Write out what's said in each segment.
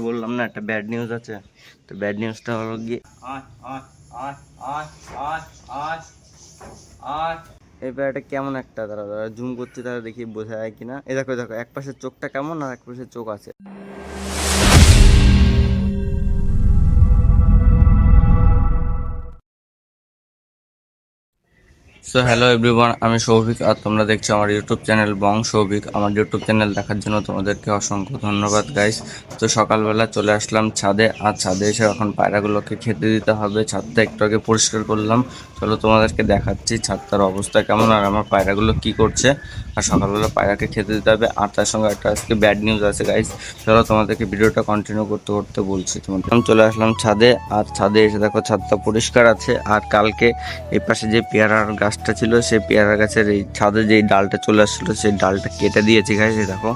বললাম না একটা ব্যাড নিউজ আছে। তো ব্যাড নিউজটা হলো গিয়ে এই প্যারাটা কেমন একটা, তারা জুম করছে, তারা দেখি বোঝা যায় কিনা। এই দেখো দেখো, এক পাশের চোখটা কেমন আর এক পাশের চোখ আছে। সো হ্যালো এভরিওয়ান, আমি সৌভিক আর তোমরা দেখছো আমার ইউটিউব চ্যানেল বং সৌভিক। আমার ইউটিউব চ্যানেল দেখার জন্য তোমাদেরকে অসংখ্য ধন্যবাদ গাইস। তো সকালবেলা চলে আসলাম ছাদে, আর ছাদে এসে এখন পায়রাগুলোকে খেতে দিতে হবে। ছাদটা একটু আগে পরিষ্কার করলাম, চলো তোমাদেরকে দেখাচ্ছি ছাদটার অবস্থা কেমন আর আমার পায়রাগুলো কি করছে। আর সকালবেলা পায়রাকে খেতে দিতে হবে, আর তার সঙ্গে একটা আজকে ব্যাড নিউজ আছে গাইস। চলো তোমাদেরকে ভিডিওটা কন্টিনিউ করতে করতে বলছি তোমাদের। আমি চলে আসলাম ছাদে, আর ছাদে এসে দেখো ছাদটা পরিষ্কার আছে। আর কালকে এই পাশে যে পেয়ারার গাছটা ছিল, সেই পেয়ারা গাছের এই ছাদে যেই ডালটা চলে আসছিলো, সেই ডালটা কেটে দিয়েছি গাইস। এই দেখো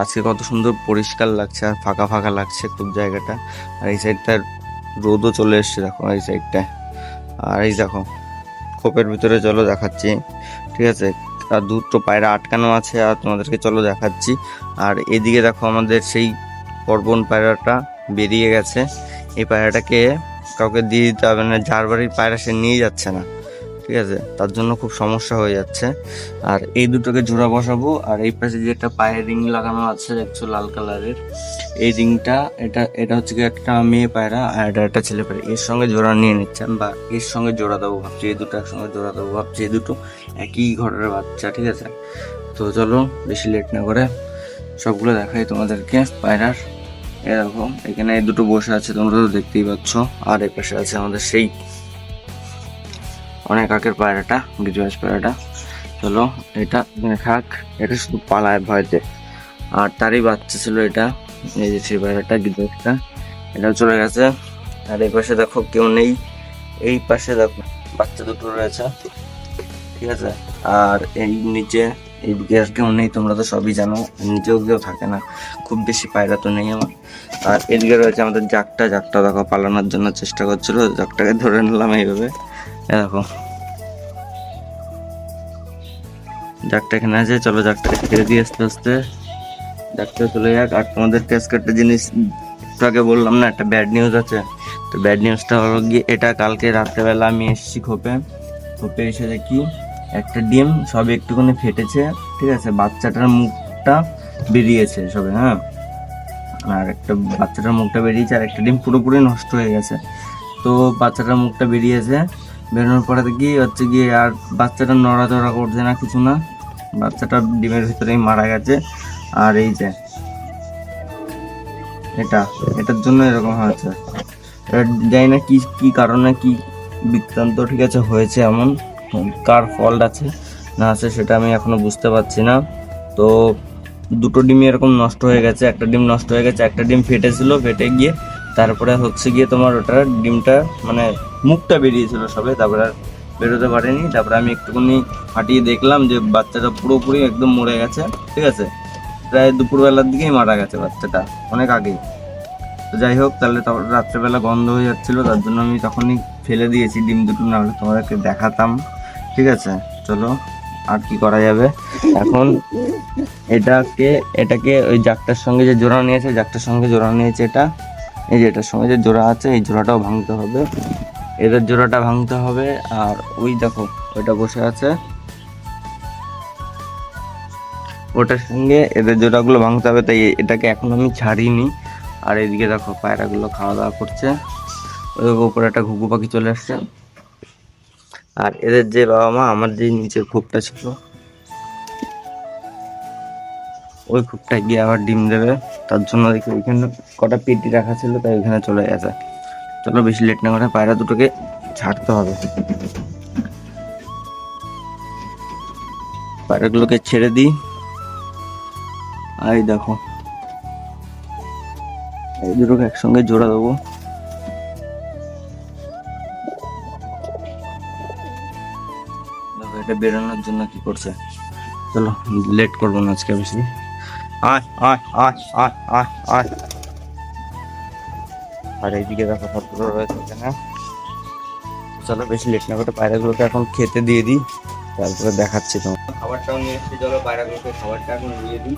আজকে কত সুন্দর পরিষ্কার লাগছে আর ফাঁকা ফাঁকা লাগছে খুব জায়গাটা। আর এই সাইডটা রোদও চলে এসছে দেখো এই সাইডটায়। আর এই দেখো খোপের ভিতরে চলো দেখাচ্ছি, ঠিক আছে। আর দুটো পায়রা আটকানো আছে, আর তোমাদেরকে চলো দেখাচ্ছি। আর এদিকে দেখো আমাদের সেই পর্বন পায়রাটা বেরিয়ে গেছে। এই পায়রাটাকে কাউকে দিয়ে দিতে হবে না, যার বাড়ির পায়রা সে নিয়ে যাচ্ছে না, ঠিক আছে। তার জন্য খুব সমস্যা হয়ে যাচ্ছে। আর এই দুটোকে জোড়া বসাবো। আর এই পাশে যে একটা পায়ের রিং লাগানো আছে দেখছো লাল কালারের, এই রিংটা এটা এটা হচ্ছে কি একটা মেয়ে পায়রা আর এটা একটা ছেলে পায়রা, এর সঙ্গে জোড়া নিয়ে নিচ্ছেন বা এর সঙ্গে জোড়া দেবো ভাবছি। এই দুটো একসঙ্গে জোড়া দেবো ভাবছি, এই দুটো একই ঘরের বাচ্চা, ঠিক আছে। তো চলো বেশি লেট না করে সবগুলো দেখাই তোমাদেরকে পায়রার। এরকম এখানে এই দুটো বসে আছে, তোমরা তো দেখতেই পাচ্ছ। আর এই পাশে আছে আমাদের সেই অনেক আগের পায়রাটা, গিরিবাজ পায়রাটা। চলো এটা খাক, এটা শুধু পালায় ভয়তে। আর তারই বাচ্চা ছিল এটা, এই যে সেই পায়রাটা গিরিবাজটা, এটাও চলে গেছে। আর এই পাশে দেখো কেউ নেই, এই পাশে দেখো বাচ্চা দুটো রয়েছে, ঠিক আছে। আর এই নিচে এইদিকে আর কেউ নেই, তোমরা তো সবই জানো। নিচেও কেউ থাকে না, খুব বেশি পায়রা তো নেই আমার। আর এদিকে রয়েছে আমাদের জাকটা, জাকটা দেখো পালানোর জন্য চেষ্টা করছিল, জাকটাকে ধরে নিলাম এইভাবে। দেখো জাকটা এখানে আছে, চলো জাকটাকে ছেড়ে দিয়ে আস্তে আস্তে জাকটা চলে যাক। আর তোমাদেরকে আজকে একটা জিনিস আগে বললাম না একটা ব্যাড নিউজ আছে। তো ব্যাড নিউজটা হলো গিয়ে এটা, কালকে রাত্রেবেলা আমি এসেছি খোপে, খোপে এসে দেখি একটা ডিম সবে একটুখানি ফেটেছে, ঠিক আছে। বাচ্চাটার মুখটা বেরিয়েছে সবে, হ্যাঁ। আর একটা বাচ্চাটার মুখটা বেরিয়েছে, আর একটা ডিম পুরোপুরি নষ্ট হয়ে গেছে। তো বাচ্চাটার মুখটা বেরিয়েছে, বেরোনোর পরে দেখি হচ্ছে গিয়ে আর বাচ্চাটা নড়াচড়া করছে না, কিছু না, বাচ্চাটা ডিমের ভিতরেই মারা গেছে। আর এই যে এটার জন্য এরকম হয়েছে, জানি না কি কি কারণে কি বৃত্তান্ত, ঠিক আছে, হয়েছে এমন। কার ফল্ট আছে না আছে সেটা আমি এখনো বুঝতে পারছি না। তো দুটো ডিমই এরকম নষ্ট হয়ে গেছে, একটা ডিম নষ্ট হয়ে গেছে, একটা ডিম ফেটেছিল, ফেটে গিয়ে তারপরে হচ্ছে গিয়ে তোমার ওটার ডিমটা মানে মুখটা বেরিয়েছিল সবে, তারপরে আর বেরোতে পারেনি। তারপরে আমি একটুখানি ফাটিয়ে দেখলাম যে বাচ্চাটা পুরোপুরি একদম মরে গেছে, ঠিক আছে। প্রায় দুপুরবেলার দিকেই মারা গেছে বাচ্চাটা, অনেক আগেই। তো যাই হোক, তাহলে রাত্রেবেলা গন্ধ হয়ে যাচ্ছিলো, তার জন্য আমি তখনই ফেলে দিয়েছি ডিম দুটো, না হলে তোমাদেরকে দেখাতাম, ঠিক আছে। চলো আর কি করা যাবে এখন। এটাকে ওই জাকটার সঙ্গে যে জোড়া নিয়েছে, জাকটার সঙ্গে জোড়া নিয়েছে এটা, এই যে এটার সঙ্গে যে জোড়া আছে এই জোড়াটাও ভাঙতে হবে, এদের জোড়াটা ভাঙতে হবে। আর ওই দেখো ওইটা বসে আছে, ওটার সঙ্গে এদের জোড়াগুলো ভাঙতে হবে, তাই এটাকে এখন আমি ছাড়িনি। আর এদিকে দেখো পায়রাগুলো খাওয়া দাওয়া করছে, ওই উপরে একটা ঘুঘু পাখি চলে আসছে। আর এদের যে বাবা মা আমার যে নিচের খোপটা ছিল, ওই খোপটায় গিয়ে আবার ডিম দেবে, তার জন্য দেখি ওইখানে কটা পেটি রাখা ছিল, তাই ওইখানে চলে গেছে। চলো বেশি লেট না করে পায়রা দুটোকে ছাড়তে হবে, পায়রাগুলোকে ছেড়ে দিই। আর এই দেখো এই দুটোকে একসঙ্গে জোড়া দেবো। দেখো এটা বেরোনোর জন্য কি করছে, চলো লেট করবো না আজকে বেশি। আয় আয় আয় আয় আয় আয়। আর এইদিকে দেখো সবগুলো রয়েছে এখানে। চলো বেশি লেট না করে পায়রাগুলোকে এখন খেতে দিয়ে দিই, তারপরে দেখাচ্ছি তোমার। খাবারটাও নিয়ে এসেছি, চলো পায়রাগুলোকে খাবারটা এখন দিয়ে দিই।